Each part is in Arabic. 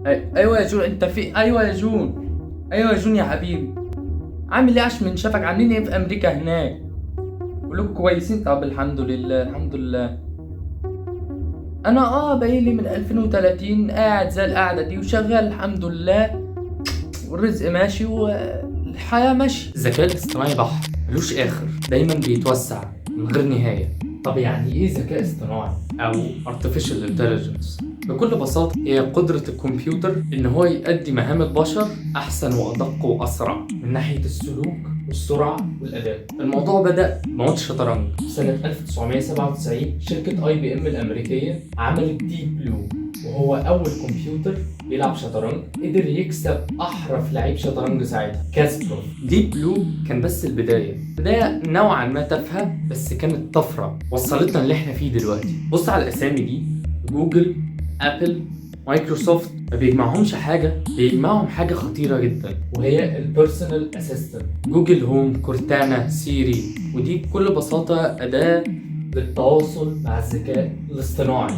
ايوه يا جون، انت في؟ ايوه يا جون، ايوه يا جون يا حبيبي. عامل ايه؟ عاش من شافك. عاملين ايه في امريكا هناك؟ كلكم كويسين؟ طب الحمد لله الحمد لله. انا بقالي من 2030 قاعد زي القعده دي وشغال الحمد لله، والرزق ماشي والحياه ماشيه. الذكاء الاصطناعي بحر ملوش اخر، دايما بيتوسع من غير نهايه. طب يعني ايه ذكاء اصطناعي او artificial intelligence؟ بكل بساطة هي قدرة الكمبيوتر إن هو يؤدي مهام البشر أحسن وأدق وأسرع من ناحية السلوك والسرعة والأداء. الموضوع بدأ بماتش شطرنج في سنة 1997. شركة IBM الأمريكية عملت ديب بلو، وهو أول كمبيوتر بيلعب شطرنج قدر يكسب أحرف لعيب شطرنج ساعتها، كاسبروف. ديب بلو كان بس البداية نوعا ما تافهة، بس كانت طفرة وصلتنا اللي احنا فيه دلوقتي. بص على الأسامي دي: جوجل، ابل، مايكروسوفت. ما بيجمعهمش حاجه، بيجمعهم حاجه خطيره جدا، وهي البيرسونال اسيستنت. جوجل هوم، كورتانا، سيري، ودي بكل بساطه اداه للتواصل مع الذكاء الاصطناعي.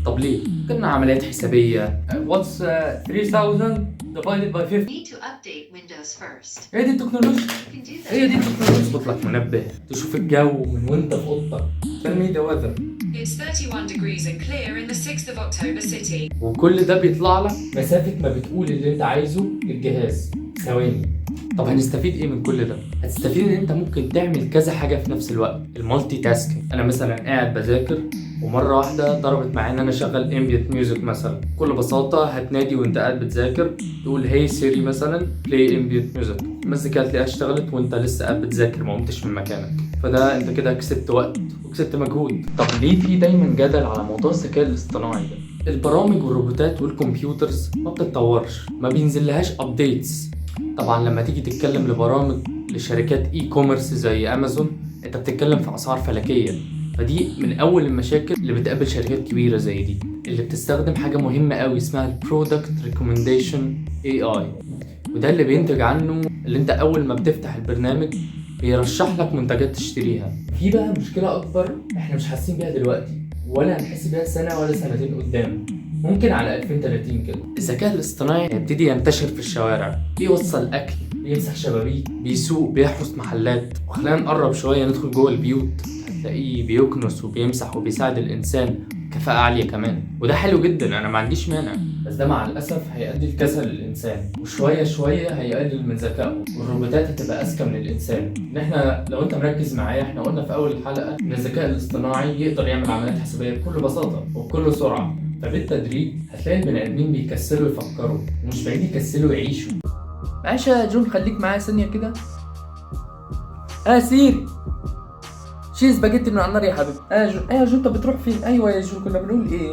طب ليه؟ كنا عمليات حسابيه. What's 3000 divided by 50؟ Need to update Windows first. هي دي التكنولوجيا. You can do that. هي دي التكنولوجيا. تظبط لك منبه، تشوف الجو من وانت في اوضتك. Tell me the weather. It's 31 degrees and clear in the 6th of October city. وكل ده بيطلع لك مسافة ما بتقول اللي انت عايزه للجهاز ثواني. طب هنستفيد ايه من كل ده؟ هتستفيد ان انت ممكن تعمل كذا حاجة في نفس الوقت، المالتي تاسكينج. انا مثلا قاعد بذاكر ومرة واحدة ضربت معايا ان انا اشغل امبيت ميوزك مثلا. بكل بساطة هتنادي وانت قاعد بتذاكر، تقول هي سيري مثلا بلاي امبيت ميوزك، المزيكا هتلاقيها اشتغلت وانت لسه قاعد بتذاكر ما قمتش من مكانك. فده انت كده كسبت وقت وكسبت مجهود. طب ليه في دايما جدل على موضوع الذكاء الاصطناعي ده؟ البرامج والروبوتات والكمبيوترز ما بتتطورش، ما بينزلهاش ابديتس. طبعا لما تيجي تتكلم لبرامج لشركات اي كوميرس زي امازون، انت بتتكلم في اسعار فلكيه. فدي من اول المشاكل اللي بتقابل شركات كبيره زي دي، اللي بتستخدم حاجه مهمه قوي اسمها البرودكت ريكومنديشن AI. وده اللي بينتج عنه اللي انت اول ما بتفتح البرنامج بيرشح لك منتجات تشتريها. في بقى مشكله اكبر احنا مش حاسين بيها دلوقتي، ولا هنحس بيها سنه ولا سنتين قدام، ممكن على 2030 كده. الذكاء الاصطناعي هيبتدي ينتشر في الشوارع، بيوصل اكل، بيمسح شبابيك، بيسوق، بيحرس محلات. وخلينا نقرب شويه ندخل جوه البيوت، هتلاقيه بيكنس وبيمسح وبيساعد الانسان كفاءة عالية كمان. وده حلو جدا، انا ما عنديش مانع، بس ده مع الاسف هيؤدي لكسل الانسان، وشوية شوية هيقلل من ذكائه، والروبوتات هتبقى اذكى من الانسان. ان احنا لو انت مركز معايا، احنا قلنا في اول الحلقة ان الذكاء الاصطناعي يقدر يعمل عمليات حسابية بكل بساطة وبكل سرعة. فبالتدريج هتلاقي البني ادمين بيكسلوا يفكروا، ومش بعيد يكسلوا يعيشوا. معلش يا جون، خليك معايا ثانية كده. سيري شيل سباجيتي من على النار يا حبيبي. يا جون، يا جون انت بتروح فين؟ ايوه يا جون، كنا بنقول ايه؟